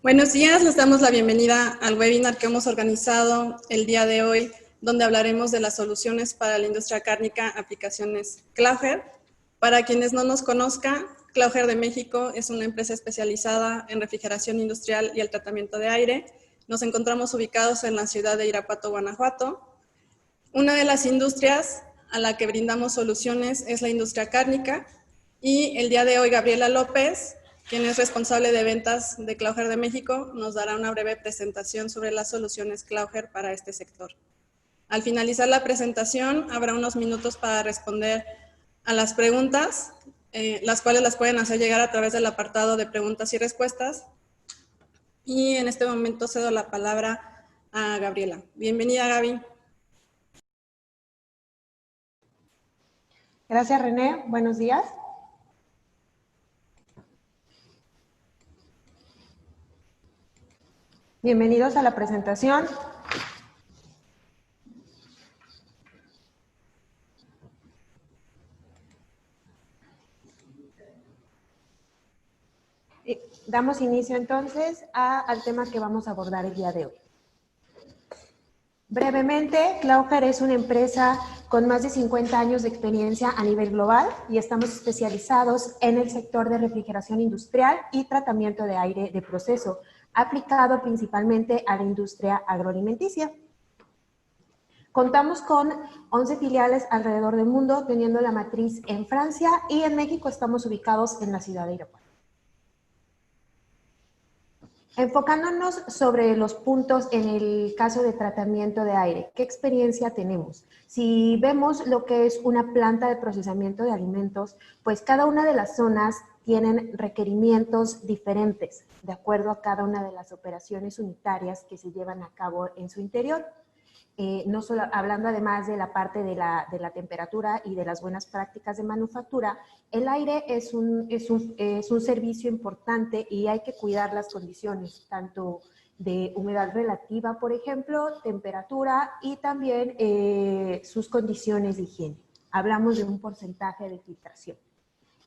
Buenos días, les damos la bienvenida al webinar que hemos organizado el día de hoy, donde hablaremos de las soluciones para la industria cárnica, aplicaciones Klauger. Para quienes no nos conozcan, Klauger de México es una empresa especializada en refrigeración industrial y el tratamiento de aire. Nos encontramos ubicados en la ciudad de Irapuato, Guanajuato. Una de las industrias a la que brindamos soluciones es la industria cárnica, y el día de hoy Gabriela López, quien es responsable de ventas de Klauger de México, nos dará una breve presentación sobre las soluciones Klauger para este sector. Al finalizar la presentación, habrá unos minutos para responder a las preguntas, las cuales las pueden hacer llegar a través del apartado de preguntas y respuestas. Y en este momento cedo la palabra a Gabriela. Bienvenida, Gaby. Gracias, René. Buenos días. Bienvenidos a la presentación. Damos inicio entonces al tema que vamos a abordar el día de hoy. Brevemente, Klauger es una empresa con más de 50 años de experiencia a nivel global y estamos especializados en el sector de refrigeración industrial y tratamiento de aire de proceso, aplicado principalmente a la industria agroalimenticia. Contamos con 11 filiales alrededor del mundo, teniendo la matriz en Francia, y en México estamos ubicados en la ciudad de Irapuato. Enfocándonos sobre los puntos en el caso de tratamiento de aire, ¿qué experiencia tenemos? Si vemos lo que es una planta de procesamiento de alimentos, pues cada una de las zonas tienen requerimientos diferentes, de acuerdo a cada una de las operaciones unitarias que se llevan a cabo en su interior. No solo hablando además de la parte de la temperatura y de las buenas prácticas de manufactura, el aire es un servicio importante y hay que cuidar las condiciones, tanto de humedad relativa, por ejemplo, temperatura y también sus condiciones de higiene. Hablamos de un porcentaje de filtración.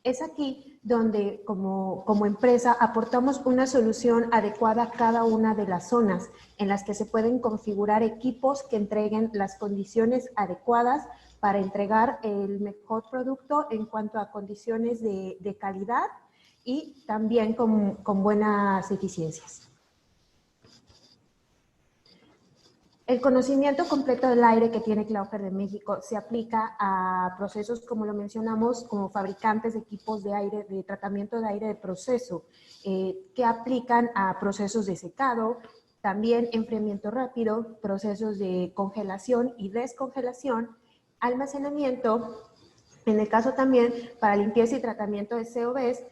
Es aquí donde como empresa aportamos una solución adecuada a cada una de las zonas en las que se pueden configurar equipos que entreguen las condiciones adecuadas para entregar el mejor producto en cuanto a condiciones de calidad y también con buenas eficiencias. El conocimiento completo del aire que tiene Klauger de México se aplica a procesos, como lo mencionamos, como fabricantes de equipos de aire, de tratamiento de aire de proceso, que aplican a procesos de secado, también enfriamiento rápido, procesos de congelación y descongelación, almacenamiento, en el caso también para limpieza y tratamiento de COVs,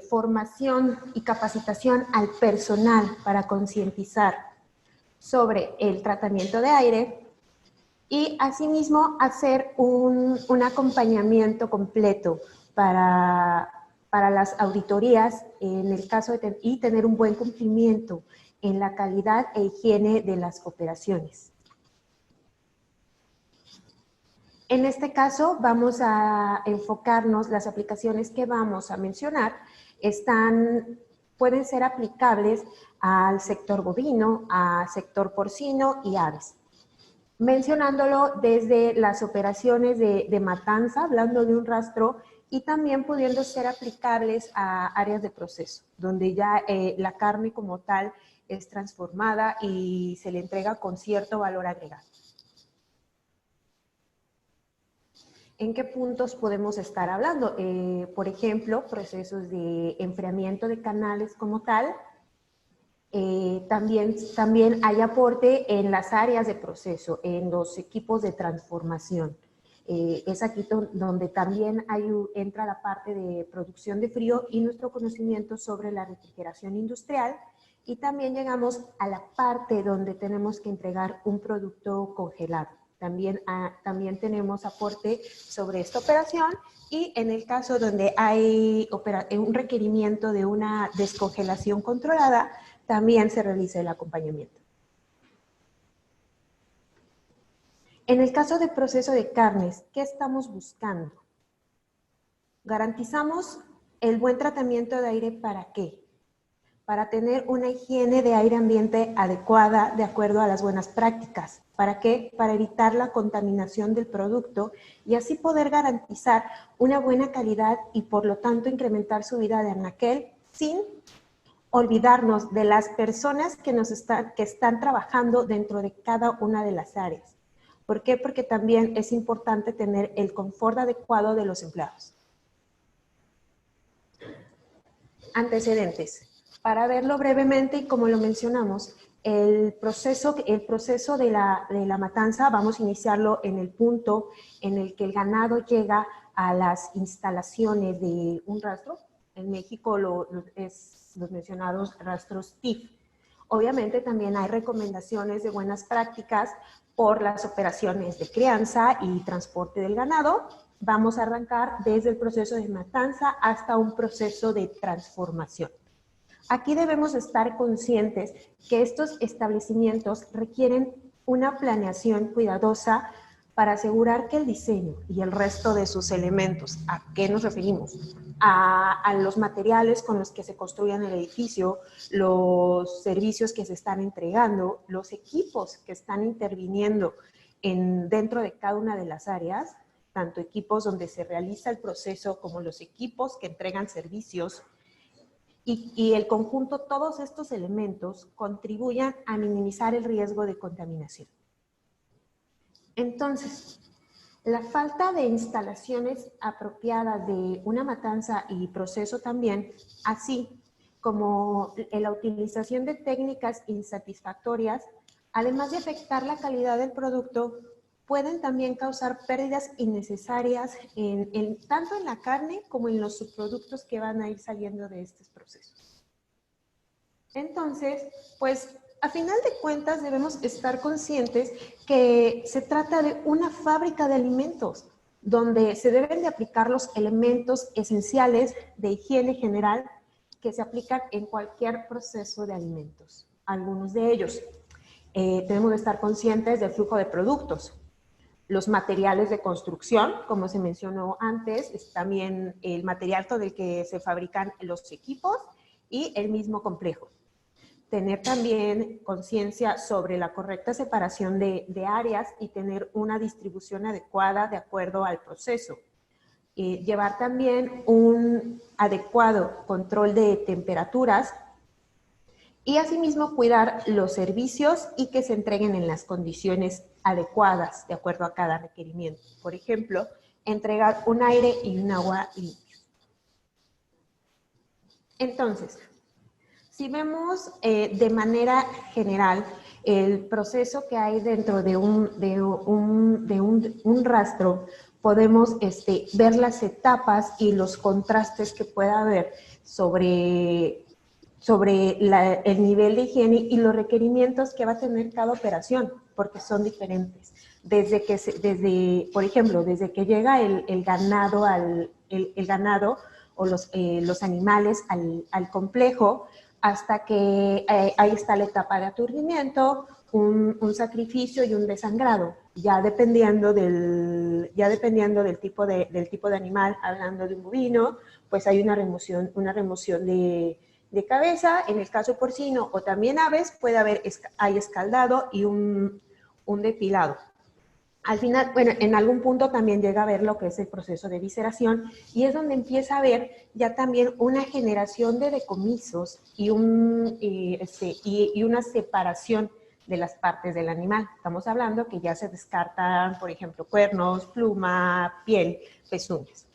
formación y capacitación al personal para concientizar sobre el tratamiento de aire y asimismo hacer un acompañamiento completo para las auditorías en el caso y tener un buen cumplimiento en la calidad e higiene de las operaciones. En este caso vamos a enfocarnos, las aplicaciones que vamos a mencionar pueden ser aplicables al sector bovino, al sector porcino y aves. Mencionándolo desde las operaciones de matanza, hablando de un rastro, y también pudiendo ser aplicables a áreas de proceso, donde ya la carne como tal es transformada y se le entrega con cierto valor agregado. ¿En qué puntos podemos estar hablando? Por ejemplo, procesos de enfriamiento de canales como tal. También hay aporte en las áreas de proceso, en los equipos de transformación. Es aquí donde también entra la parte de producción de frío y nuestro conocimiento sobre la refrigeración industrial. Y también llegamos a la parte donde tenemos que entregar un producto congelado. También tenemos aporte sobre esta operación, y en el caso donde hay un requerimiento de una descongelación controlada, también se realiza el acompañamiento. En el caso de proceso de carnes, ¿qué estamos buscando? Garantizamos el buen tratamiento de aire, ¿para qué? para tener una higiene de aire ambiente adecuada de acuerdo a las buenas prácticas. ¿Para qué? Para evitar la contaminación del producto y así poder garantizar una buena calidad y por lo tanto incrementar su vida de anaquel sin olvidarnos de las personas que están trabajando dentro de cada una de las áreas. ¿Por qué? Porque también es importante tener el confort adecuado de los empleados. Antecedentes. Para verlo brevemente, y como lo mencionamos, el proceso de la matanza vamos a iniciarlo en el punto en el que el ganado llega a las instalaciones de un rastro. En México es los mencionados rastros TIF. Obviamente también hay recomendaciones de buenas prácticas por las operaciones de crianza y transporte del ganado. Vamos a arrancar desde el proceso de matanza hasta un proceso de transformación. Aquí debemos estar conscientes que estos establecimientos requieren una planeación cuidadosa para asegurar que el diseño y el resto de sus elementos, ¿a qué nos referimos? A los materiales con los que se construyan el edificio, los servicios que se están entregando, los equipos que están interviniendo dentro de cada una de las áreas, tanto equipos donde se realiza el proceso como los equipos que entregan servicios, y el conjunto, todos estos elementos contribuyan a minimizar el riesgo de contaminación. Entonces, la falta de instalaciones apropiadas de una matanza y proceso también, así como la utilización de técnicas insatisfactorias, además de afectar la calidad del producto, pueden también causar pérdidas innecesarias tanto en la carne como en los subproductos que van a ir saliendo de estos procesos. Entonces, pues a final de cuentas debemos estar conscientes que se trata de una fábrica de alimentos donde se deben de aplicar los elementos esenciales de higiene general que se aplican en cualquier proceso de alimentos. Algunos de ellos, tenemos que estar conscientes del flujo de productos. Los materiales de construcción, como se mencionó antes, es también el material con el que se fabrican los equipos y el mismo complejo. Tener también conciencia sobre la correcta separación de áreas y tener una distribución adecuada de acuerdo al proceso. Llevar también un adecuado control de temperaturas y asimismo cuidar los servicios y que se entreguen en las condiciones adecuadas de acuerdo a cada requerimiento. Por ejemplo, entregar un aire y un agua limpios. Entonces, si vemos de manera general el proceso que hay dentro de un rastro, podemos ver las etapas y los contrastes que pueda haber sobre el nivel de higiene y los requerimientos que va a tener cada operación, porque son diferentes. Por ejemplo, desde que llega el ganado o los animales al complejo, hasta que ahí está la etapa de aturdimiento, un sacrificio y un desangrado, ya dependiendo del tipo de animal. Hablando de un bovino, pues hay una remoción de cabeza. En el caso porcino o también aves, hay escaldado y un depilado. Al final, bueno, en algún punto también llega a ver lo que es el proceso de visceración y es donde empieza a haber ya también una generación de decomisos y una separación de las partes del animal. Estamos hablando que ya se descartan, por ejemplo, cuernos, pluma, piel, pezuñas.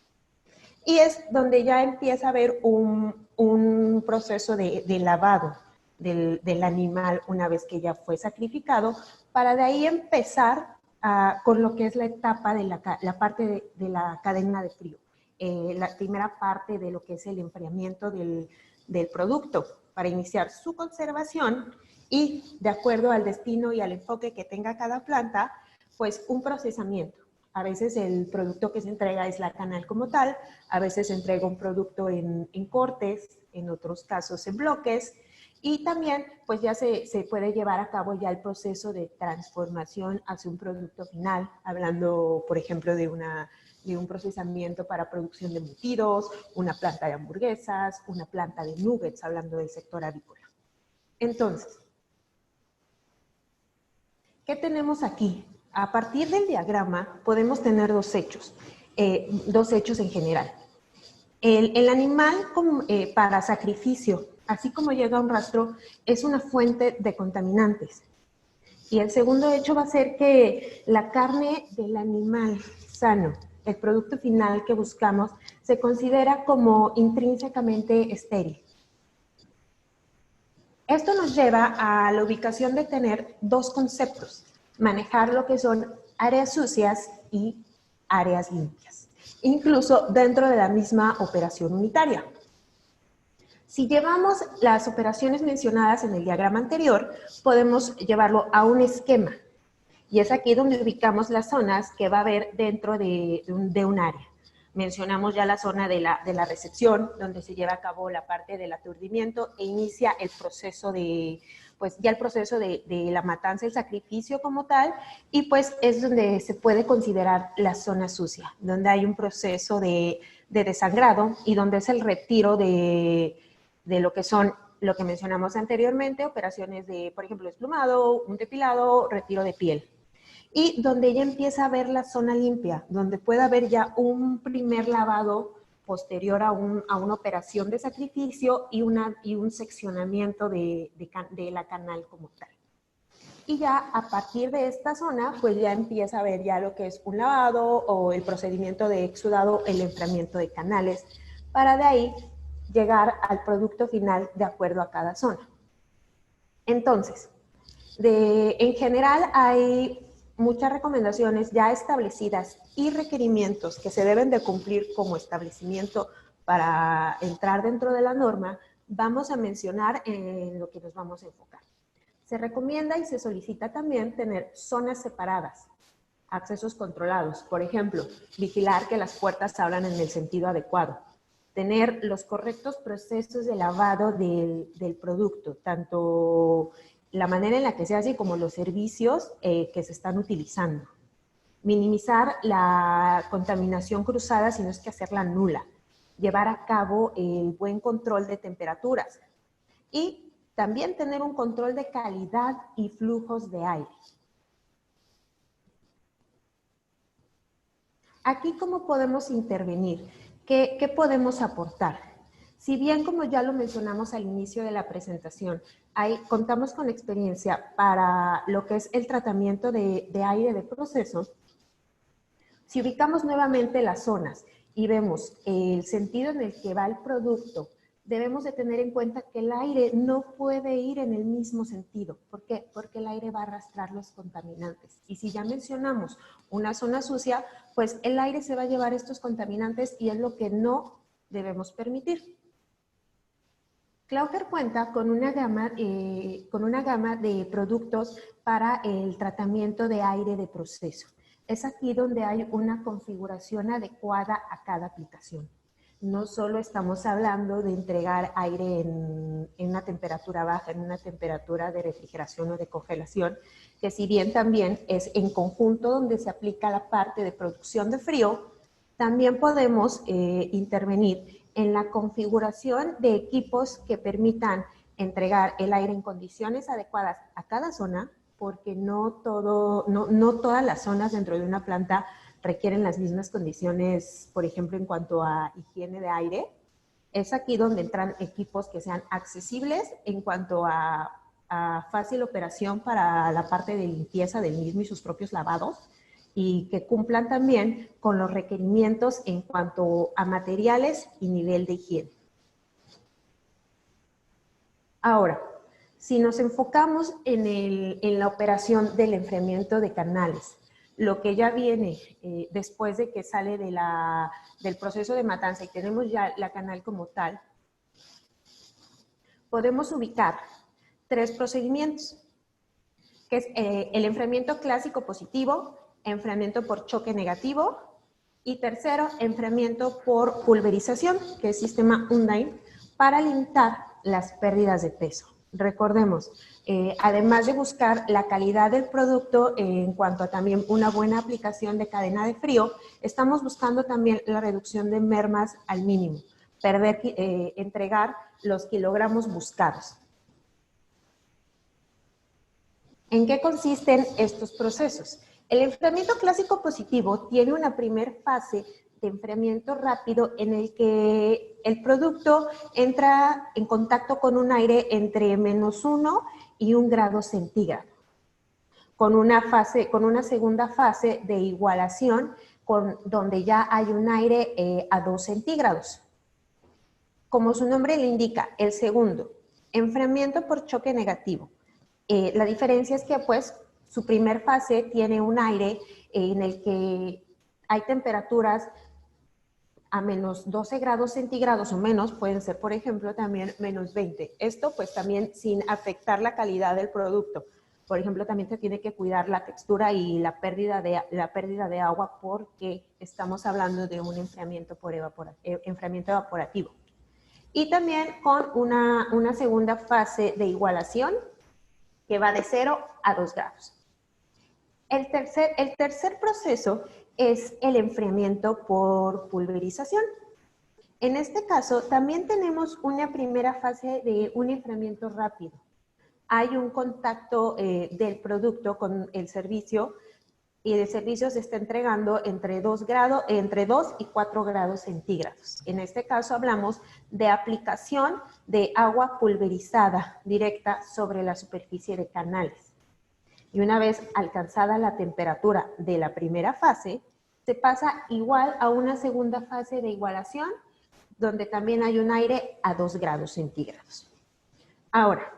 Y es donde ya empieza a haber un proceso de lavado del animal una vez que ya fue sacrificado, para de ahí empezar con lo que es la etapa de la parte de la cadena de frío. La primera parte de lo que es el enfriamiento del producto para iniciar su conservación y, de acuerdo al destino y al enfoque que tenga cada planta, pues un procesamiento. A veces el producto que se entrega es la canal como tal, a veces se entrega un producto en cortes, en otros casos en bloques, y también pues ya se puede llevar a cabo ya el proceso de transformación hacia un producto final, hablando por ejemplo de una de un procesamiento para producción de embutidos, una planta de hamburguesas, una planta de nuggets, hablando del sector avícola. Entonces, ¿qué tenemos aquí? A partir del diagrama podemos tener dos hechos en general. El animal para sacrificio, así como llega a un rastro, es una fuente de contaminantes. Y el segundo hecho va a ser que la carne del animal sano, el producto final que buscamos, se considera como intrínsecamente estéril. Esto nos lleva a la ubicación de tener dos conceptos, manejar lo que son áreas sucias y áreas limpias, incluso dentro de la misma operación unitaria. Si llevamos las operaciones mencionadas en el diagrama anterior, podemos llevarlo a un esquema, y es aquí donde ubicamos las zonas que va a haber dentro de un área. Mencionamos ya la zona de la recepción, donde se lleva a cabo la parte del aturdimiento e inicia el proceso de la matanza, el sacrificio como tal, y pues es donde se puede considerar la zona sucia, donde hay un proceso de desangrado y donde es el retiro de lo que son, lo que mencionamos anteriormente, operaciones de, por ejemplo, desplumado, un depilado, retiro de piel. Y donde ya empieza a haber la zona limpia, donde puede haber ya un primer lavado posterior a una operación de sacrificio y un seccionamiento de la canal como tal. Y ya a partir de esta zona, pues ya empieza a haber ya lo que es un lavado o el procedimiento de exudado, el enfriamiento de canales, para de ahí llegar al producto final de acuerdo a cada zona. Entonces, en general hay muchas recomendaciones ya establecidas y requerimientos que se deben de cumplir como establecimiento para entrar dentro de la norma. Vamos a mencionar en lo que nos vamos a enfocar. Se recomienda y se solicita también tener zonas separadas, accesos controlados. Por ejemplo, vigilar que las puertas abran en el sentido adecuado. Tener los correctos procesos de lavado del producto, tanto la manera en la que se hace como los servicios que se están utilizando. Minimizar la contaminación cruzada, si no es que hacerla nula. Llevar a cabo el buen control de temperaturas. Y también tener un control de calidad y flujos de aire. Aquí, ¿cómo podemos intervenir? ¿Qué podemos aportar? Si bien, como ya lo mencionamos al inicio de la presentación, contamos con experiencia para lo que es el tratamiento de aire de proceso, si ubicamos nuevamente las zonas y vemos el sentido en el que va el producto, debemos de tener en cuenta que el aire no puede ir en el mismo sentido. ¿Por qué? Porque el aire va a arrastrar los contaminantes. Y si ya mencionamos una zona sucia, pues el aire se va a llevar estos contaminantes y es lo que no debemos permitir. Klaufer cuenta con una gama de productos para el tratamiento de aire de proceso. Es aquí donde hay una configuración adecuada a cada aplicación. No solo estamos hablando de entregar aire en una temperatura baja, en una temperatura de refrigeración o de congelación, que si bien también es en conjunto donde se aplica la parte de producción de frío, también podemos intervenir en la configuración de equipos que permitan entregar el aire en condiciones adecuadas a cada zona, porque no todas las zonas dentro de una planta requieren las mismas condiciones, por ejemplo, en cuanto a higiene de aire. Es aquí donde entran equipos que sean accesibles en cuanto a fácil operación para la parte de limpieza del mismo y sus propios lavados, y que cumplan también con los requerimientos en cuanto a materiales y nivel de higiene. Ahora, si nos enfocamos en la operación del enfriamiento de canales, lo que ya viene después de que sale del proceso de matanza y tenemos ya la canal como tal, podemos ubicar 3 procedimientos, que es el enfriamiento clásico positivo, enfriamiento por choque negativo y tercero, enfriamiento por pulverización, que es sistema Undyne, para limitar las pérdidas de peso. Recordemos, además de buscar la calidad del producto en cuanto a también una buena aplicación de cadena de frío, estamos buscando también la reducción de mermas al mínimo, entregar los kilogramos buscados. ¿En qué consisten estos procesos? El enfriamiento clásico positivo tiene una primera fase de enfriamiento rápido en el que el producto entra en contacto con un aire entre -1 y 1 grado centígrado, con una segunda fase de igualación donde ya hay un aire a 2 centígrados. Como su nombre le indica, el segundo, enfriamiento por choque negativo. La diferencia es que pues su primer fase tiene un aire en el que hay temperaturas a -12 grados centígrados o menos, pueden ser por ejemplo también -20. Esto pues también sin afectar la calidad del producto. Por ejemplo, también se tiene que cuidar la textura y la pérdida de agua porque estamos hablando de un enfriamiento evaporativo. Y también con una segunda fase de igualación que va de 0 a 2 grados. El tercer proceso es el enfriamiento por pulverización. En este caso, también tenemos una primera fase de un enfriamiento rápido. Hay un contacto del producto con el servicio y el servicio se está entregando entre 2 y 4 grados centígrados. En este caso hablamos de aplicación de agua pulverizada directa sobre la superficie de canales. Y una vez alcanzada la temperatura de la primera fase, se pasa igual a una segunda fase de igualación, donde también hay un aire a 2 grados centígrados. Ahora,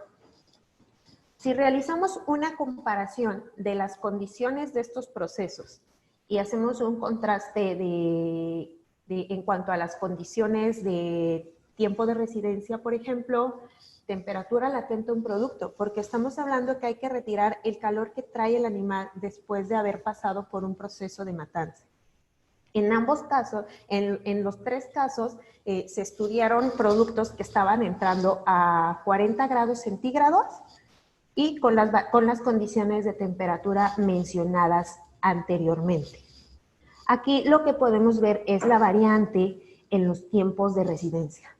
si realizamos una comparación de las condiciones de estos procesos y hacemos un contraste en cuanto a las condiciones de tiempo de residencia, por ejemplo, temperatura latente de un producto, porque estamos hablando que hay que retirar el calor que trae el animal después de haber pasado por un proceso de matanza. En ambos casos, en los tres casos, se estudiaron productos que estaban entrando a 40 grados centígrados y con las condiciones de temperatura mencionadas anteriormente. Aquí lo que podemos ver es la variante en los tiempos de residencia.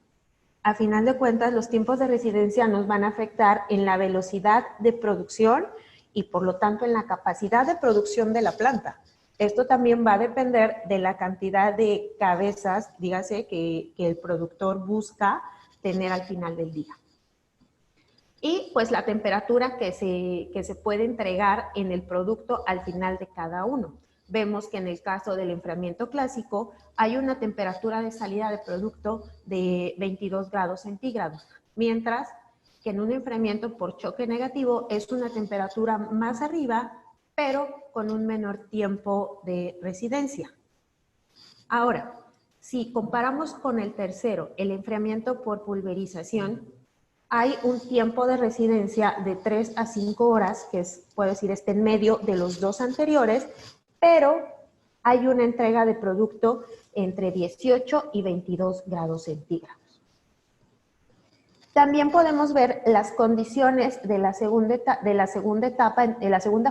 A final de cuentas, los tiempos de residencia nos van a afectar en la velocidad de producción y por lo tanto en la capacidad de producción de la planta. Esto también va a depender de la cantidad de cabezas, dígase, que el productor busca tener al final del día. Y pues la temperatura que se puede entregar en el producto al final de cada uno. Vemos que en el caso del enfriamiento clásico hay una temperatura de salida de producto de 22 grados centígrados, mientras que en un enfriamiento por choque negativo es una temperatura más arriba, pero con un menor tiempo de residencia. Ahora, si comparamos con el tercero, el enfriamiento por pulverización, hay un tiempo de residencia de 3 a 5 horas, que puedo decir, está en medio de los dos anteriores, pero hay una entrega de producto entre 18 y 22 grados centígrados. También podemos ver las condiciones de la segunda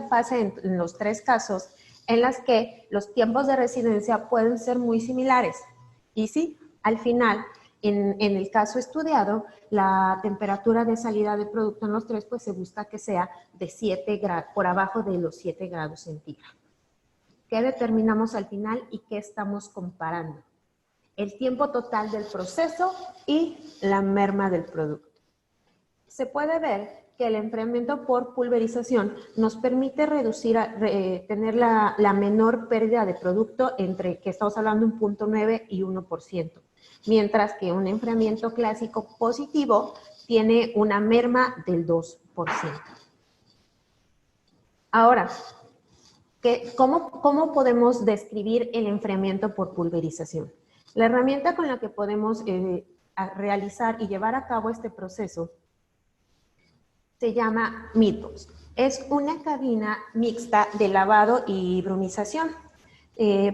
fase en los tres casos, en las que los tiempos de residencia pueden ser muy similares. Y sí, al final, en el caso estudiado, la temperatura de salida del producto en los tres, pues se busca que sea de 7 grados, por abajo de los 7 grados centígrados. ¿Qué determinamos al final y qué estamos comparando? El tiempo total del proceso y la merma del producto. Se puede ver que el enfriamiento por pulverización nos permite reducir, tener la menor pérdida de producto entre, que estamos hablando, 0.9 y 1%, mientras que un enfriamiento clásico positivo tiene una merma del 2%. Ahora, ¿cómo podemos describir el enfriamiento por pulverización? La herramienta con la que podemos realizar y llevar a cabo este proceso se llama Meatballs. Es una cabina mixta de lavado y brumización.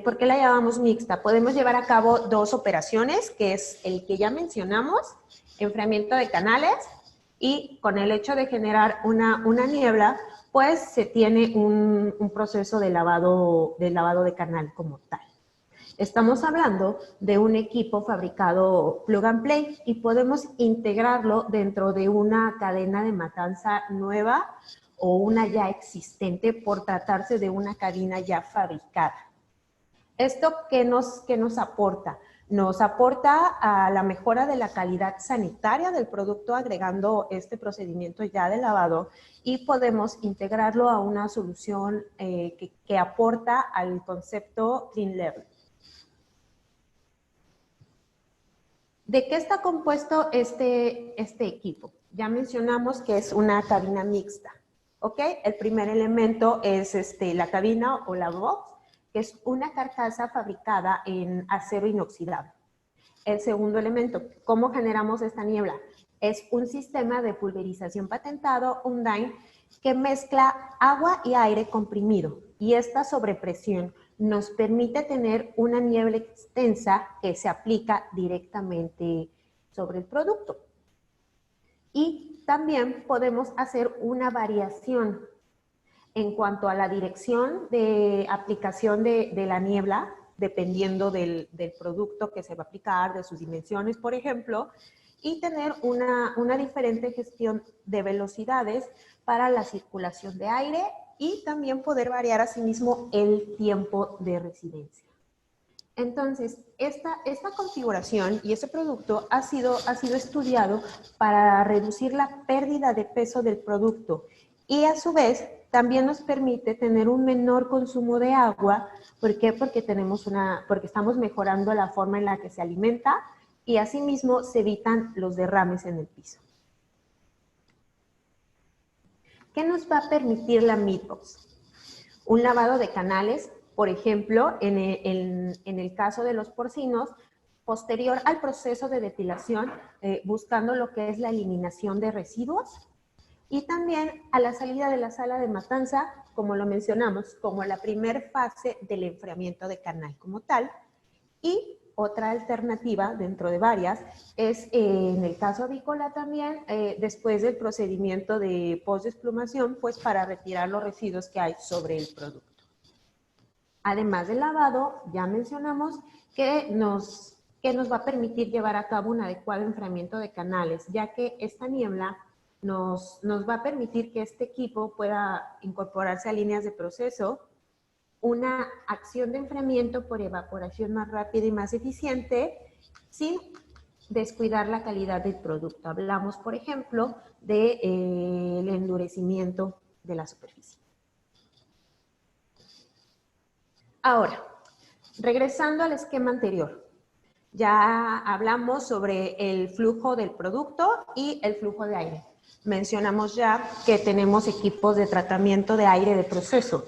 ¿Por qué la llamamos mixta? Podemos llevar a cabo dos operaciones, que es el que ya mencionamos, enfriamiento de canales, y con el hecho de generar una niebla, pues se tiene un proceso de lavado de canal como tal. Estamos hablando de un equipo fabricado plug and play y podemos integrarlo dentro de una cadena de matanza nueva o una ya existente por tratarse de una cabina ya fabricada. ¿Esto qué nos aporta? Nos aporta a la mejora de la calidad sanitaria del producto agregando este procedimiento ya de lavado y podemos integrarlo a una solución que aporta al concepto Clean Level. ¿De qué está compuesto este equipo? Ya mencionamos que es una cabina mixta, ¿ok? El primer elemento es la cabina o la box, que es una carcasa fabricada en acero inoxidable. El segundo elemento, ¿cómo generamos esta niebla? Es un sistema de pulverización patentado, Undyne, que mezcla agua y aire comprimido, y esta sobrepresión nos permite tener una niebla extensa que se aplica directamente sobre el producto. Y también podemos hacer una variación en cuanto a la dirección de aplicación de la niebla, dependiendo del producto que se va a aplicar, de sus dimensiones, por ejemplo, y tener una diferente gestión de velocidades para la circulación de aire y también poder variar asimismo el tiempo de residencia. Entonces, esta configuración y este producto ha sido estudiado para reducir la pérdida de peso del producto y a su vez también nos permite tener un menor consumo de agua. ¿Por qué? Porque estamos mejorando la forma en la que se alimenta y asimismo se evitan los derrames en el piso. ¿Qué nos va a permitir la Meatbox? Un lavado de canales, por ejemplo, en el caso de los porcinos, posterior al proceso de depilación, buscando lo que es la eliminación de residuos, y también a la salida de la sala de matanza, como lo mencionamos, como la primer fase del enfriamiento de canal como tal. Y otra alternativa, dentro de varias, es en el caso avícola también, después del procedimiento de postdesplumación, pues para retirar los residuos que hay sobre el producto. Además del lavado, ya mencionamos que nos va a permitir llevar a cabo un adecuado enfriamiento de canales, ya que esta niebla nos va a permitir que este equipo pueda incorporarse a líneas de proceso, una acción de enfriamiento por evaporación más rápida y más eficiente, sin descuidar la calidad del producto. Hablamos, por ejemplo, del endurecimiento de la superficie. Ahora, regresando al esquema anterior, ya hablamos sobre el flujo del producto y el flujo de aire. Mencionamos ya que tenemos equipos de tratamiento de aire de proceso,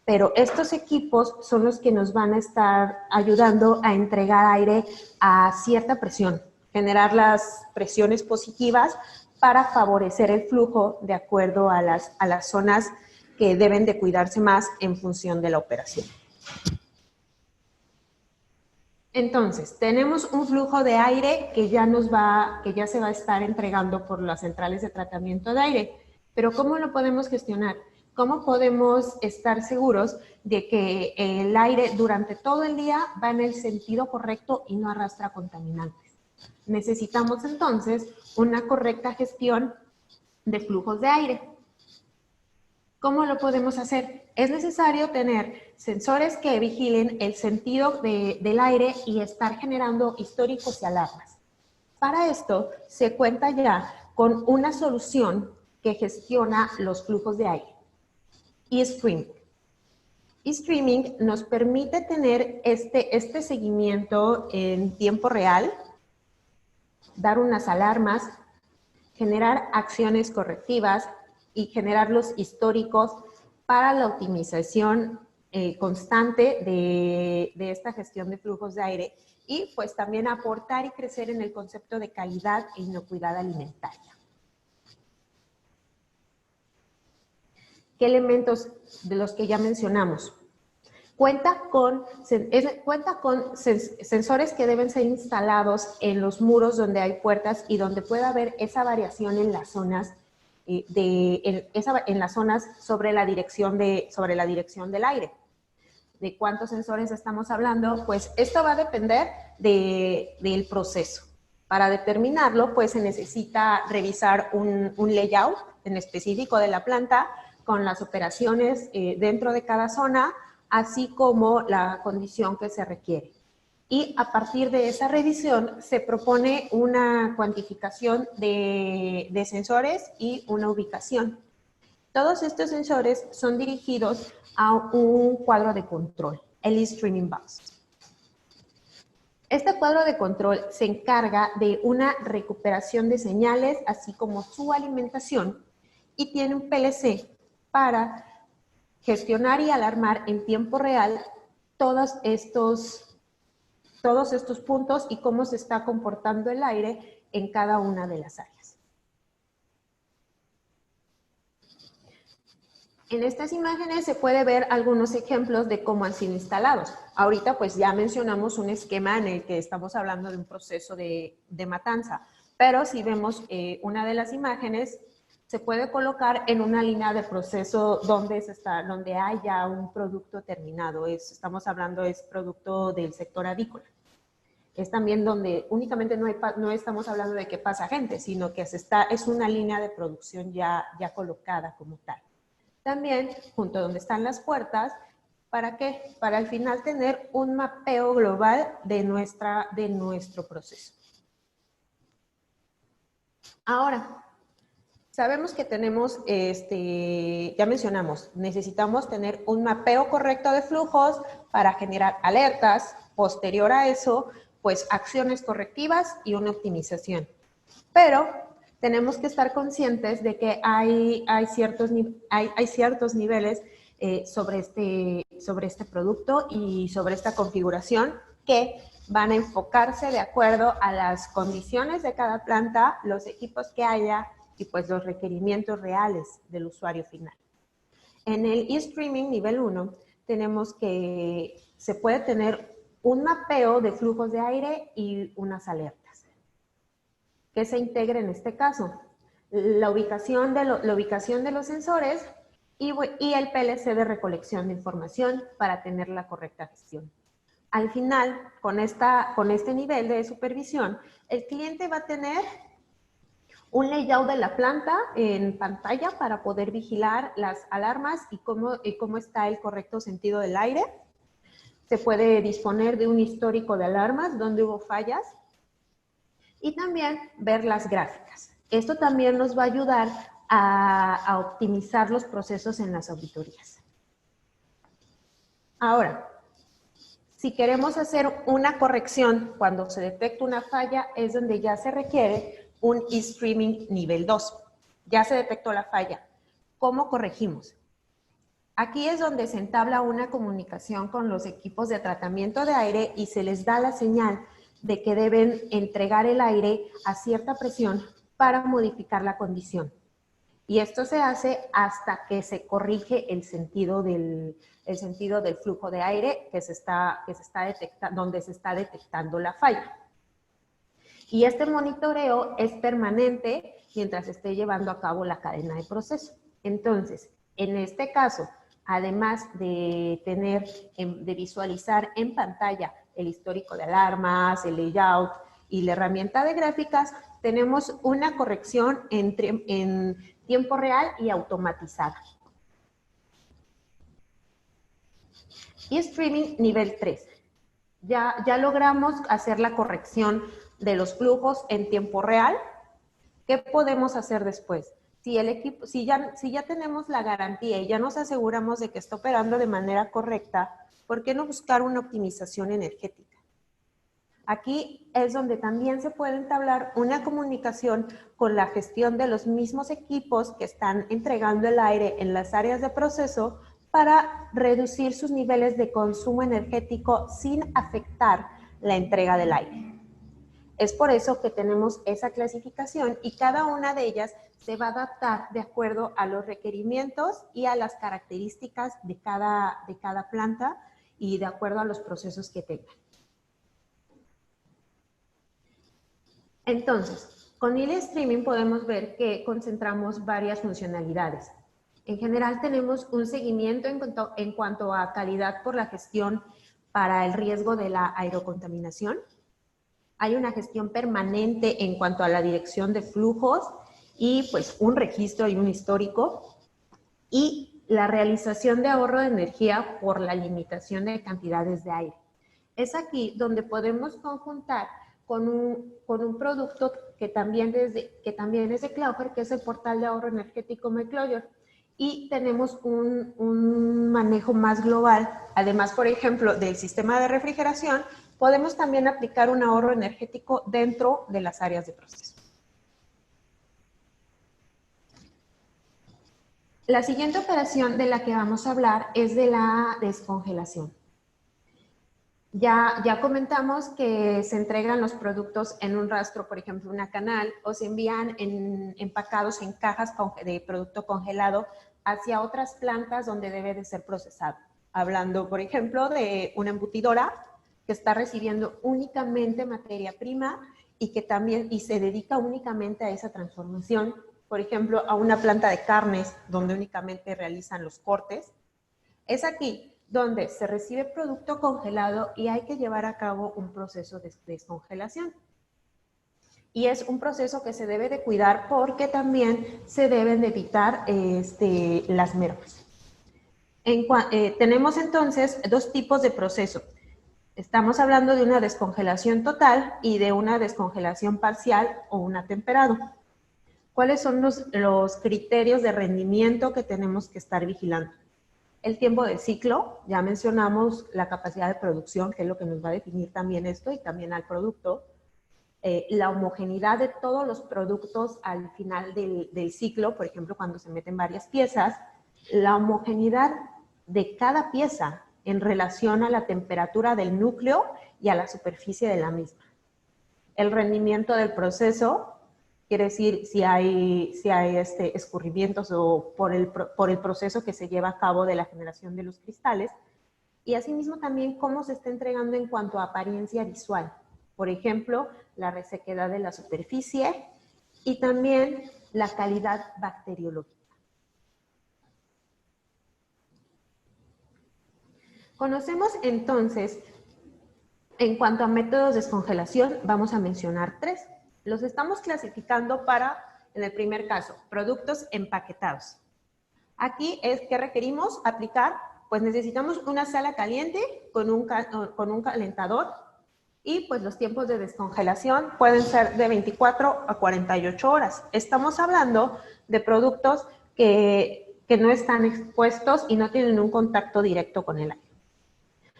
pero estos equipos son los que nos van a estar ayudando a entregar aire a cierta presión, generar las presiones positivas para favorecer el flujo de acuerdo a las zonas que deben de cuidarse más en función de la operación. Entonces, tenemos un flujo de aire que ya se va a estar entregando por las centrales de tratamiento de aire. Pero ¿cómo lo podemos gestionar? ¿Cómo podemos estar seguros de que el aire durante todo el día va en el sentido correcto y no arrastra contaminantes? Necesitamos entonces una correcta gestión de flujos de aire. ¿Cómo lo podemos hacer? Es necesario tener sensores que vigilen el sentido del aire y estar generando históricos y alarmas. Para esto se cuenta ya con una solución que gestiona los flujos de aire. eStreaming. eStreaming nos permite tener este seguimiento en tiempo real, dar unas alarmas, generar acciones correctivas y generar los históricos para la optimización constante de esta gestión de flujos de aire y pues también aportar y crecer en el concepto de calidad e inocuidad alimentaria. ¿Qué elementos de los que ya mencionamos? Cuenta con sensores que deben ser instalados en los muros donde hay puertas y donde pueda haber esa variación en las zonas, en las zonas sobre la dirección del aire. ¿De cuántos sensores estamos hablando? Pues esto va a depender del proceso. Para determinarlo, pues se necesita revisar un layout en específico de la planta con las operaciones dentro de cada zona, así como la condición que se requiere. Y a partir de esa revisión se propone una cuantificación de sensores y una ubicación. Todos estos sensores son dirigidos a un cuadro de control, el eStreaming Box. Este cuadro de control se encarga de una recuperación de señales, así como su alimentación, y tiene un PLC para gestionar y alarmar en tiempo real todos estos puntos y cómo se está comportando el aire en cada una de las áreas. En estas imágenes se puede ver algunos ejemplos de cómo han sido instalados. Ahorita pues ya mencionamos un esquema en el que estamos hablando de un proceso de matanza, pero si vemos una de las imágenes, se puede colocar en una línea de proceso donde haya un producto terminado. Estamos hablando es producto del sector avícola. Es también donde únicamente no estamos hablando de que pasa gente, sino que es una línea de producción ya colocada como tal. También, junto a donde están las puertas, ¿para qué? Para al final tener un mapeo global de nuestro proceso. Ahora, sabemos que tenemos, ya mencionamos, necesitamos tener un mapeo correcto de flujos para generar alertas. Posterior a eso, pues acciones correctivas y una optimización. Pero tenemos que estar conscientes de que hay ciertos niveles sobre este producto y sobre esta configuración que van a enfocarse de acuerdo a las condiciones de cada planta, los equipos que haya y pues los requerimientos reales del usuario final. En el eStreaming nivel 1 tenemos que se puede tener un mapeo de flujos de aire y unas alertas. ¿Qué se integra en este caso? La ubicación de los sensores y el PLC de recolección de información para tener la correcta gestión. Al final, con este nivel de supervisión, el cliente va a tener un layout de la planta en pantalla para poder vigilar las alarmas y cómo está el correcto sentido del aire. Se puede disponer de un histórico de alarmas donde hubo fallas y también ver las gráficas. Esto también nos va a ayudar a optimizar los procesos en las auditorías. Ahora, si queremos hacer una corrección cuando se detecta una falla, es donde ya se requiere un eStreaming nivel 2. Ya se detectó la falla. ¿Cómo corregimos? Aquí es donde se entabla una comunicación con los equipos de tratamiento de aire y se les da la señal de que deben entregar el aire a cierta presión para modificar la condición. Y esto se hace hasta que se corrige el sentido del flujo de aire donde se está detectando la falla. Y este monitoreo es permanente mientras se esté llevando a cabo la cadena de proceso. Entonces, en este caso, además de visualizar en pantalla el histórico de alarmas, el layout y la herramienta de gráficas, tenemos una corrección en tiempo real y automatizada. eStreaming nivel 3. Ya logramos hacer la corrección de los flujos en tiempo real. ¿Qué podemos hacer después? Si ya tenemos la garantía y ya nos aseguramos de que está operando de manera correcta, ¿por qué no buscar una optimización energética? Aquí es donde también se puede entablar una comunicación con la gestión de los mismos equipos que están entregando el aire en las áreas de proceso para reducir sus niveles de consumo energético sin afectar la entrega del aire. Es por eso que tenemos esa clasificación y cada una de ellas se va a adaptar de acuerdo a los requerimientos y a las características de cada planta y de acuerdo a los procesos que tengan. Entonces, con Yield Streaming podemos ver que concentramos varias funcionalidades. En general tenemos un seguimiento en cuanto a calidad por la gestión para el riesgo de la aerocontaminación. Hay una gestión permanente en cuanto a la dirección de flujos y pues un registro y un histórico. Y la realización de ahorro de energía por la limitación de cantidades de aire. Es aquí donde podemos conjuntar con un producto que también es de Cloudflare, que es el portal de ahorro energético MyClojure. Y tenemos un manejo más global. Además, por ejemplo, del sistema de refrigeración, podemos también aplicar un ahorro energético dentro de las áreas de proceso. La siguiente operación de la que vamos a hablar es de la descongelación. Ya comentamos que se entregan los productos en un rastro, por ejemplo, una canal, o se envían empacados en cajas de producto congelado hacia otras plantas donde debe de ser procesado. Hablando, por ejemplo, de una embutidora que está recibiendo únicamente materia prima y que también se dedica únicamente a esa transformación. Por ejemplo, a una planta de carnes donde únicamente realizan los cortes. Es aquí donde se recibe producto congelado y hay que llevar a cabo un proceso de descongelación. Y es un proceso que se debe de cuidar porque también se deben de evitar las mermas. Tenemos entonces dos tipos de proceso. Estamos hablando de una descongelación total y de una descongelación parcial o un atemperado. ¿Cuáles son los criterios de rendimiento que tenemos que estar vigilando? El tiempo de ciclo, ya mencionamos la capacidad de producción, que es lo que nos va a definir también esto y también al producto. La homogeneidad de todos los productos al final del ciclo, por ejemplo, cuando se meten varias piezas, la homogeneidad de cada pieza en relación a la temperatura del núcleo y a la superficie de la misma. El rendimiento del proceso, quiere decir si hay escurrimientos o por el proceso que se lleva a cabo de la generación de los cristales. Y asimismo también cómo se está entregando en cuanto a apariencia visual. Por ejemplo, la resequedad de la superficie y también la calidad bacteriológica. Conocemos entonces, en cuanto a métodos de descongelación, vamos a mencionar 3. Los estamos clasificando para, en el primer caso, productos empaquetados. Aquí es que requerimos aplicar, pues necesitamos una sala caliente con un calentador y pues los tiempos de descongelación pueden ser de 24 a 48 horas. Estamos hablando de productos que no están expuestos y no tienen un contacto directo con el aire.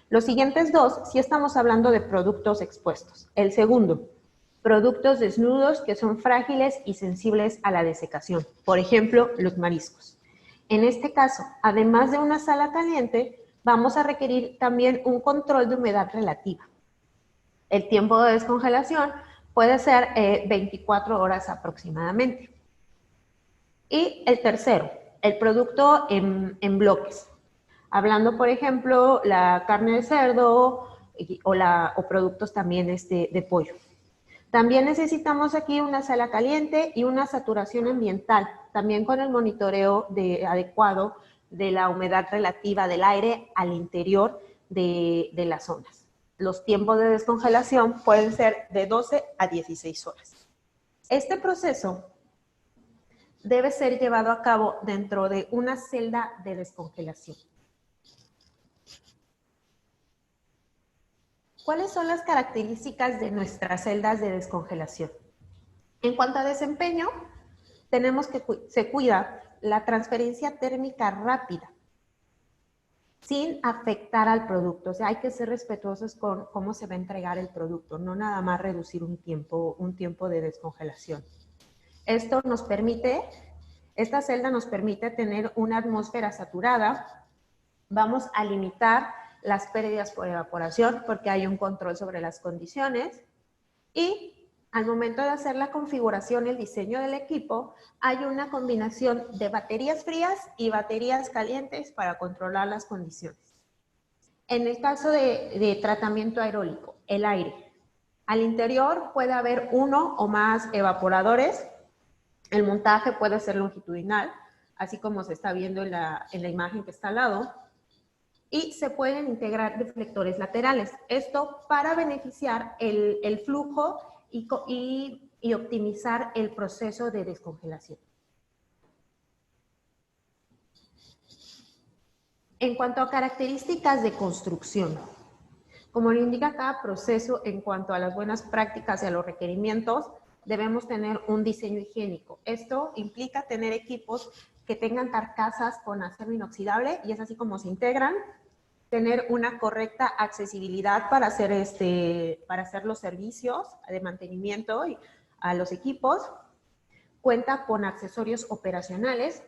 Los siguientes dos, sí estamos hablando de productos expuestos. El segundo, productos desnudos que son frágiles y sensibles a la desecación. Por ejemplo, los mariscos. En este caso, además de una sala caliente, vamos a requerir también un control de humedad relativa. El tiempo de descongelación puede ser 24 horas aproximadamente. Y el tercero, el producto en bloques. Hablando, por ejemplo, la carne de cerdo o productos también de pollo. También necesitamos aquí una sala caliente y una saturación ambiental, también con el monitoreo adecuado de la humedad relativa del aire al interior de las zonas. Los tiempos de descongelación pueden ser de 12 a 16 horas. Este proceso debe ser llevado a cabo dentro de una celda de descongelación. ¿Cuáles son las características de nuestras celdas de descongelación? En cuanto a desempeño, tenemos que se cuida la transferencia térmica rápida, sin afectar al producto. O sea, hay que ser respetuosos con cómo se va a entregar el producto, no nada más reducir un tiempo de descongelación. Esta celda nos permite tener una atmósfera saturada. Vamos a limitar las pérdidas por evaporación porque hay un control sobre las condiciones y al momento de hacer la configuración, el diseño del equipo, hay una combinación de baterías frías y baterías calientes para controlar las condiciones. En el caso de tratamiento aerólico, el aire. Al interior puede haber uno o más evaporadores. El montaje puede ser longitudinal, así como se está viendo en la imagen que está al lado. Y se pueden integrar deflectores laterales. Esto para beneficiar el flujo y optimizar el proceso de descongelación. En cuanto a características de construcción, como lo indica cada proceso en cuanto a las buenas prácticas y a los requerimientos, debemos tener un diseño higiénico. Esto implica tener equipos que tengan carcasas con acero inoxidable y es así como se integran, tener una correcta accesibilidad para hacer los servicios de mantenimiento a los equipos, cuenta con accesorios operacionales.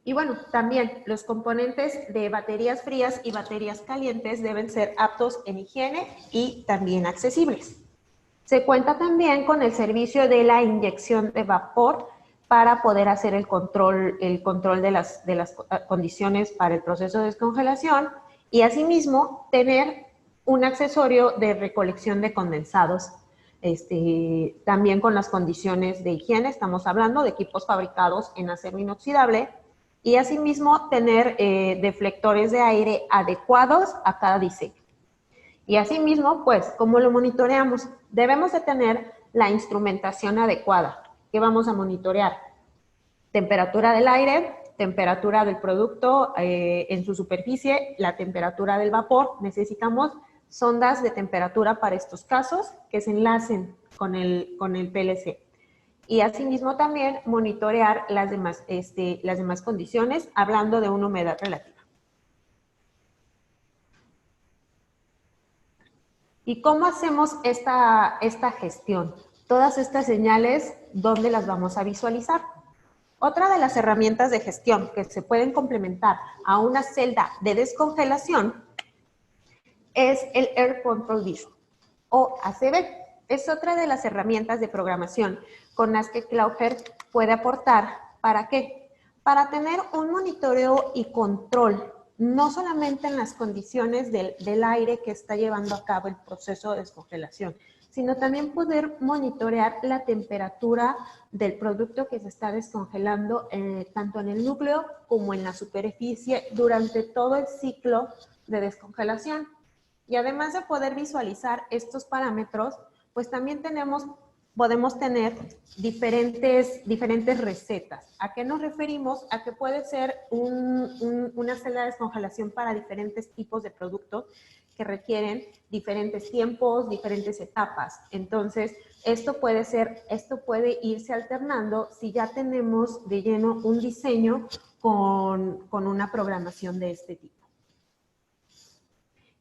Y bueno, también los componentes de baterías frías y baterías calientes deben ser aptos en higiene y también accesibles. Se cuenta también con el servicio de la inyección de vapor para poder hacer el control de las condiciones para el proceso de descongelación y asimismo tener un accesorio de recolección de condensados. También con las condiciones de higiene, estamos hablando de equipos fabricados en acero inoxidable, y asimismo tener deflectores de aire adecuados a cada diseño. Y asimismo, pues, ¿cómo lo monitoreamos? Debemos de tener la instrumentación adecuada. ¿Qué vamos a monitorear? Temperatura del aire, temperatura del producto en su superficie, la temperatura del vapor. Necesitamos sondas de temperatura para estos casos que se enlacen con el PLC. Y asimismo también monitorear las demás condiciones, hablando de una humedad relativa. ¿Y cómo hacemos esta gestión? Todas estas señales, ¿dónde las vamos a visualizar? Otra de las herramientas de gestión que se pueden complementar a una celda de descongelación es el Air Control Visual o ACV. Es otra de las herramientas de programación con las que Clauger puede aportar. ¿Para qué? Para tener un monitoreo y control, no solamente en las condiciones del aire que está llevando a cabo el proceso de descongelación, sino también poder monitorear la temperatura del producto que se está descongelando, tanto en el núcleo como en la superficie, durante todo el ciclo de descongelación. Y además de poder visualizar estos parámetros, pues también podemos tener diferentes recetas. ¿A qué nos referimos? A que puede ser una celda de descongelación para diferentes tipos de productos que requieren diferentes tiempos, diferentes etapas. Entonces, esto puede irse alternando si ya tenemos de lleno un diseño con una programación de este tipo.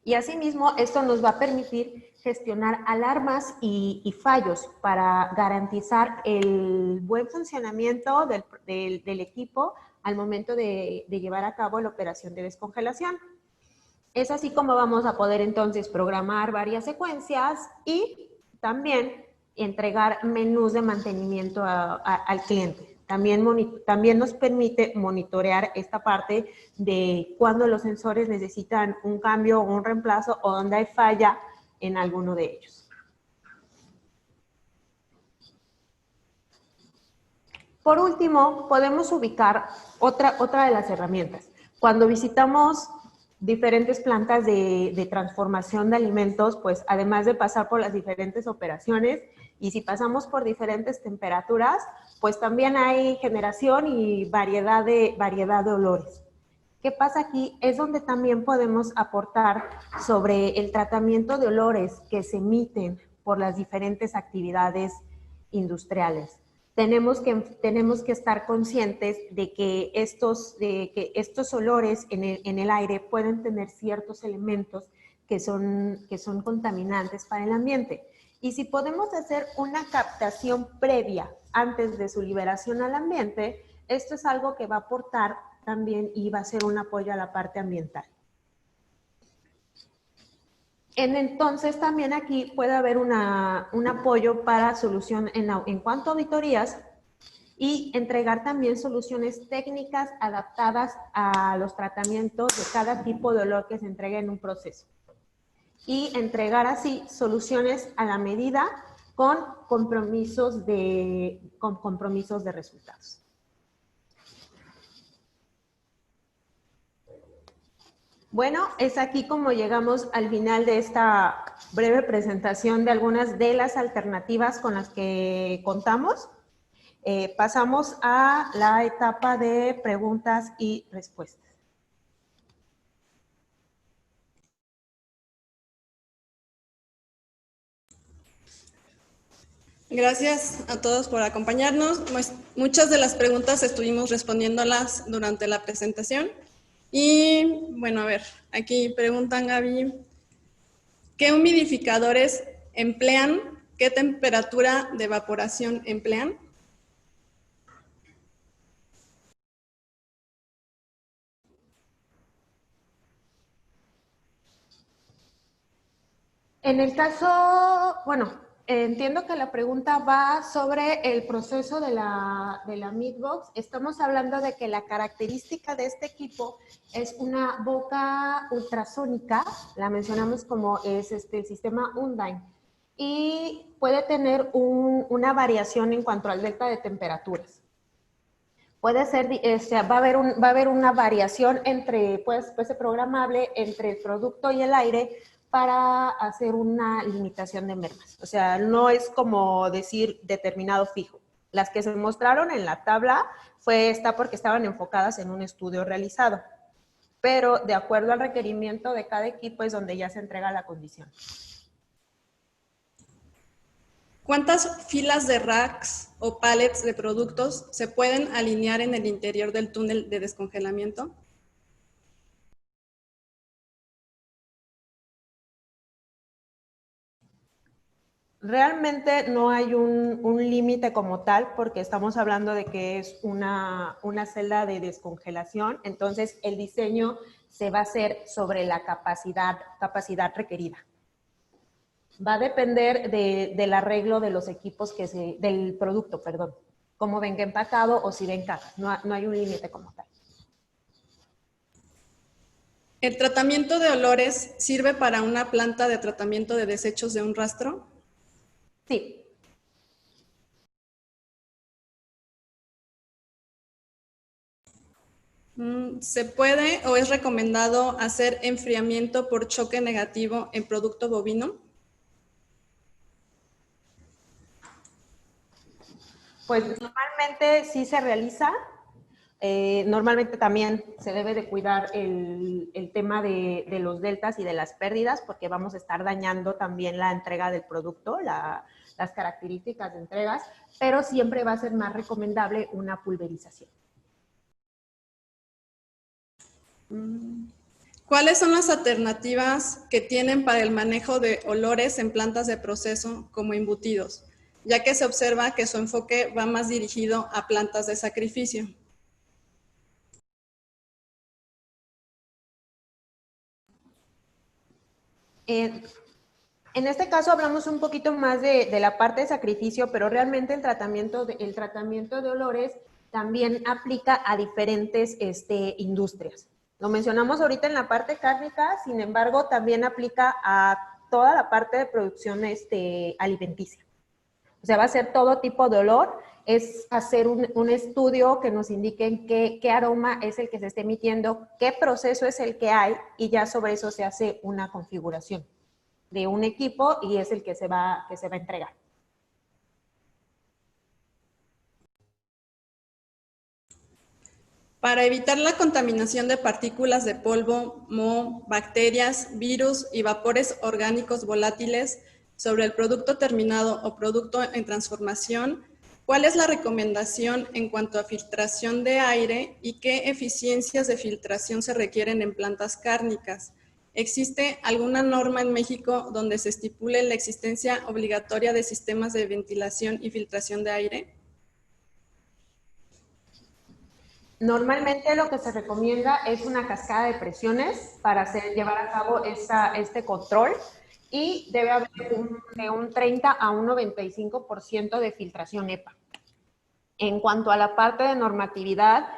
Y asimismo, esto nos va a permitir gestionar alarmas y fallos para garantizar el buen funcionamiento del equipo al momento de llevar a cabo la operación de descongelación. Es así como vamos a poder entonces programar varias secuencias y también entregar menús de mantenimiento al cliente. También nos permite monitorear esta parte de cuando los sensores necesitan un cambio o un reemplazo o donde hay falla en alguno de ellos. Por último, podemos ubicar otra de las herramientas. Cuando visitamos diferentes plantas de transformación de alimentos, pues además de pasar por las diferentes operaciones, y si pasamos por diferentes temperaturas, pues también hay generación y variedad de olores. ¿Qué pasa aquí? Es donde también podemos aportar sobre el tratamiento de olores que se emiten por las diferentes actividades industriales. Tenemos que estar conscientes de que estos olores en el aire pueden tener ciertos elementos que son contaminantes para el ambiente. Y si podemos hacer una captación previa antes de su liberación al ambiente, esto es algo que va a aportar también y va a ser un apoyo a la parte ambiental. Entonces también aquí puede haber un apoyo para solución en cuanto a auditorías, y entregar también soluciones técnicas adaptadas a los tratamientos de cada tipo de olor que se entregue en un proceso. Y entregar así soluciones a la medida con compromisos de resultados. Bueno, es aquí como llegamos al final de esta breve presentación de algunas de las alternativas con las que contamos. Pasamos a la etapa de preguntas y respuestas. Gracias a todos por acompañarnos. Muchas de las preguntas estuvimos respondiéndolas durante la presentación. Y bueno, a ver, aquí preguntan, Gaby, ¿qué humidificadores emplean? ¿Qué temperatura de evaporación emplean? En el caso, bueno, entiendo que la pregunta va sobre el proceso de la Meatbox. Estamos hablando de que la característica de este equipo es una boca ultrasónica, la mencionamos como es el sistema Undyne, y puede tener una variación en cuanto al delta de temperaturas. Puede ser, va a haber una variación entre, puede ser programable entre el producto y el aire para hacer una limitación de mermas. O sea, no es como decir determinado fijo. Las que se mostraron en la tabla fue esta porque estaban enfocadas en un estudio realizado. Pero de acuerdo al requerimiento de cada equipo es donde ya se entrega la condición. ¿Cuántas filas de racks o pallets de productos se pueden alinear en el interior del túnel de descongelamiento? Realmente no hay un límite como tal porque estamos hablando de que es una celda de descongelación, entonces el diseño se va a hacer sobre la capacidad requerida. Va a depender del arreglo de los equipos del producto, perdón, como venga empacado o si ven cajas, no hay un límite como tal. ¿El tratamiento de olores sirve para una planta de tratamiento de desechos de un rastro? Sí. ¿Se puede o es recomendado hacer enfriamiento por choque negativo en producto bovino? Pues normalmente sí se realiza. Normalmente también se debe de cuidar el tema de los deltas y de las pérdidas porque vamos a estar dañando también la entrega del producto, las características de entregas, pero siempre va a ser más recomendable una pulverización. ¿Cuáles son las alternativas que tienen para el manejo de olores en plantas de proceso como embutidos, ya que se observa que su enfoque va más dirigido a plantas de sacrificio? En este caso hablamos un poquito más de la parte de sacrificio, pero realmente el tratamiento de olores también aplica a diferentes industrias. Lo mencionamos ahorita en la parte cárnica, sin embargo, también aplica a toda la parte de producción alimenticia. O sea, va a ser todo tipo de olor, es hacer un estudio que nos indique qué aroma es el que se esté emitiendo, qué proceso es el que hay, y ya sobre eso se hace una configuración de un equipo y es el que se va a entregar. Para evitar la contaminación de partículas de polvo, moho, bacterias, virus y vapores orgánicos volátiles sobre el producto terminado o producto en transformación, ¿cuál es la recomendación en cuanto a filtración de aire y qué eficiencias de filtración se requieren en plantas cárnicas? ¿Existe alguna norma en México donde se estipule la existencia obligatoria de sistemas de ventilación y filtración de aire? Normalmente lo que se recomienda es una cascada de presiones para llevar a cabo este control y debe haber de un 30 a un 95% de filtración EPA. En cuanto a la parte de normatividad,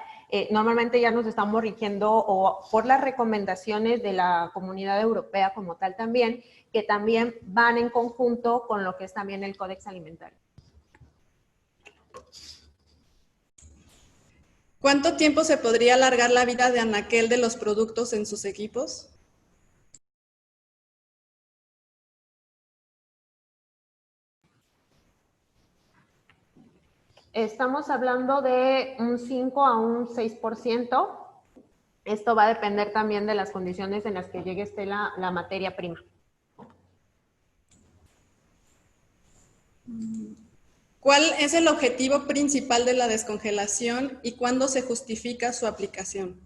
normalmente ya nos estamos rigiendo o por las recomendaciones de la Comunidad Europea como tal también, que también van en conjunto con lo que es también el Códex Alimentario. ¿Cuánto tiempo se podría alargar la vida de anaquel de los productos en sus equipos? Estamos hablando de un 5 a un 6%. Esto va a depender también de las condiciones en las que llegue la materia prima. ¿Cuál es el objetivo principal de la descongelación y cuándo se justifica su aplicación?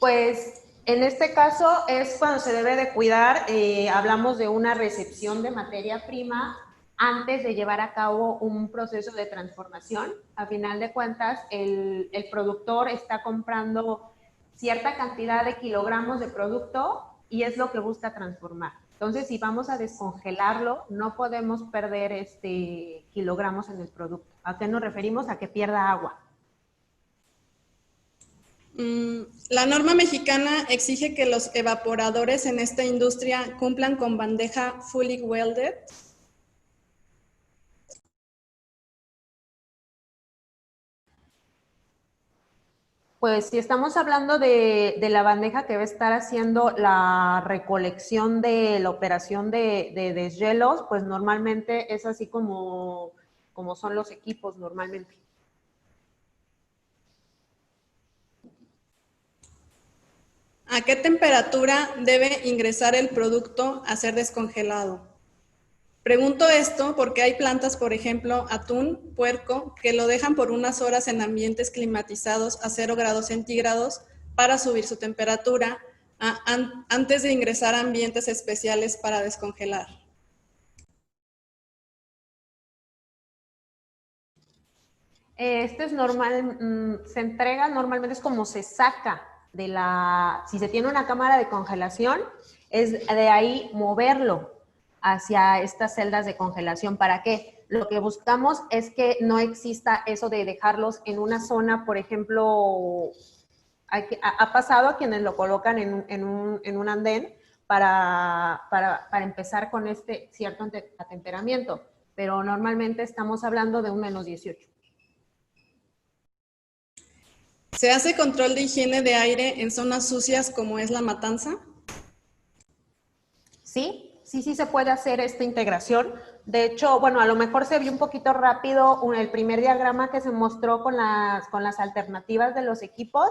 Pues en este caso es cuando se debe de cuidar, hablamos de una recepción de materia prima antes de llevar a cabo un proceso de transformación. A final de cuentas, el productor está comprando cierta cantidad de kilogramos de producto y es lo que busca transformar. Entonces, si vamos a descongelarlo, no podemos perder kilogramos en el producto. ¿A qué nos referimos? A que pierda agua. La norma mexicana exige que los evaporadores en esta industria cumplan con bandeja fully welded. Pues si estamos hablando de la bandeja que va a estar haciendo la recolección de la operación de deshielos, pues normalmente es así como son los equipos normalmente. ¿A qué temperatura debe ingresar el producto a ser descongelado? Pregunto esto porque hay plantas, por ejemplo, atún, puerco, que lo dejan por unas horas en ambientes climatizados a 0 grados centígrados para subir su temperatura antes de ingresar a ambientes especiales para descongelar. Esto es normal, se entrega normalmente, es como se saca si se tiene una cámara de congelación, es de ahí moverlo hacia estas celdas de congelación. ¿Para qué? Lo que buscamos es que no exista eso de dejarlos en una zona, por ejemplo, ha pasado a quienes lo colocan en un andén para empezar con este cierto atemperamiento, pero normalmente estamos hablando de un -18. ¿Se hace control de higiene de aire en zonas sucias como es La Matanza? Sí se puede hacer esta integración. De hecho, bueno, a lo mejor se vio un poquito rápido el primer diagrama que se mostró con las alternativas de los equipos,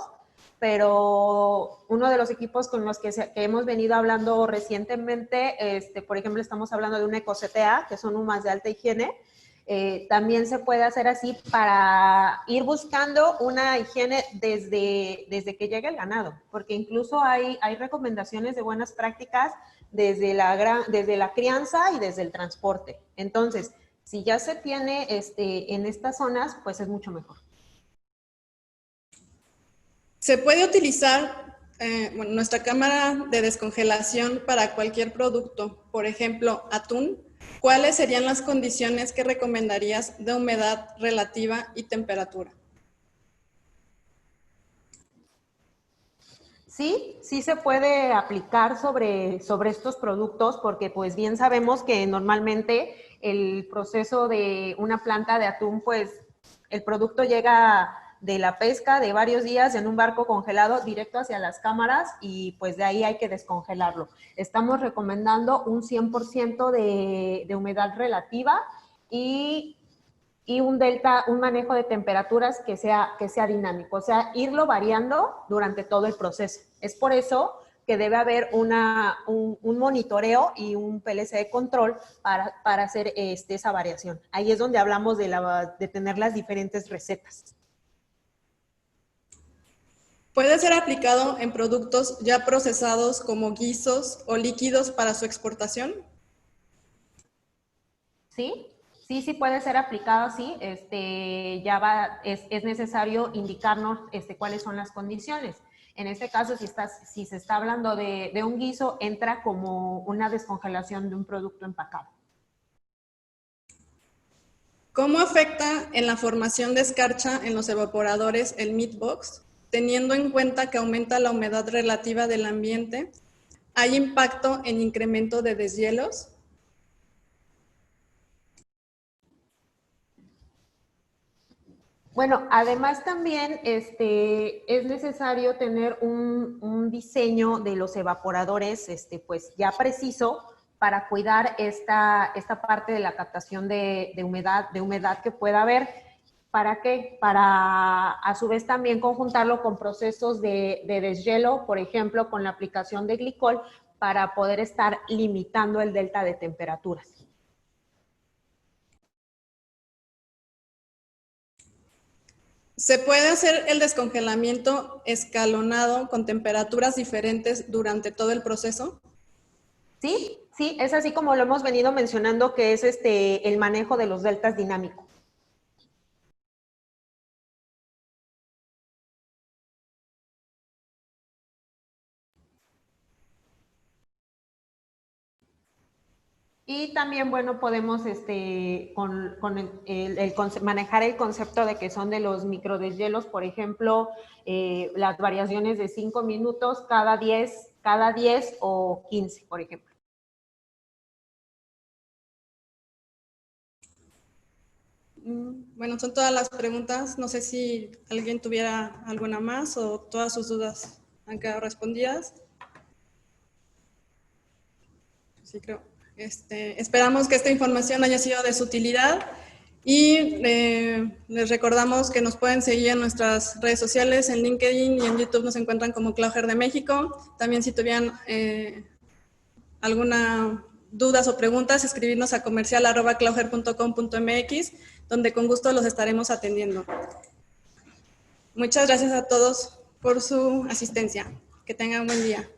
pero uno de los equipos con los que hemos venido hablando recientemente, por ejemplo, estamos hablando de un EcoCTA, que son UMAS de alta higiene. También se puede hacer así para ir buscando una higiene desde que llega el ganado, porque incluso hay recomendaciones de buenas prácticas desde la crianza y desde el transporte. Entonces, si ya se tiene en estas zonas, pues es mucho mejor. ¿Se puede utilizar nuestra cámara de descongelación para cualquier producto? Por ejemplo, atún. ¿Cuáles serían las condiciones que recomendarías de humedad relativa y temperatura? Sí se puede aplicar sobre estos productos porque pues bien sabemos que normalmente el proceso de una planta de atún, pues el producto llega de la pesca de varios días en un barco congelado directo hacia las cámaras y pues de ahí hay que descongelarlo. Estamos recomendando un 100% de humedad relativa y un manejo de temperaturas que sea dinámico, o sea, irlo variando durante todo el proceso. Es por eso que debe haber un monitoreo y un PLC de control para hacer esa variación. Ahí es donde hablamos de tener las diferentes recetas. ¿Puede ser aplicado en productos ya procesados como guisos o líquidos para su exportación? Sí puede ser aplicado así. Es necesario indicarnos cuáles son las condiciones. En este caso, si se está hablando de un guiso, entra como una descongelación de un producto empacado. ¿Cómo afecta en la formación de escarcha en los evaporadores el Meatbox, teniendo en cuenta que aumenta la humedad relativa del ambiente? ¿Hay impacto en incremento de deshielos? Bueno, además también es necesario tener un diseño de los evaporadores pues ya preciso para cuidar esta parte de la captación de humedad que pueda haber. ¿Para qué? Para a su vez también conjuntarlo con procesos de deshielo, por ejemplo, con la aplicación de glicol, para poder estar limitando el delta de temperaturas. ¿Se puede hacer el descongelamiento escalonado con temperaturas diferentes durante todo el proceso? Sí, sí, es así como lo hemos venido mencionando, que es el manejo de los deltas dinámicos. Y también, bueno, podemos manejar el concepto de que son de los microdeshielos, por ejemplo, las variaciones de 5 minutos cada 10 o 15, por ejemplo. Bueno, son todas las preguntas. No sé si alguien tuviera alguna más o todas sus dudas han quedado respondidas. Sí, creo. Esperamos que esta información haya sido de su utilidad y les recordamos que nos pueden seguir en nuestras redes sociales, en LinkedIn y en YouTube nos encuentran como Clauger de México. También si tuvieran alguna dudas o preguntas, escribirnos a comercial@clauger.com.mx, donde con gusto los estaremos atendiendo. Muchas gracias a todos por su asistencia. Que tengan un buen día.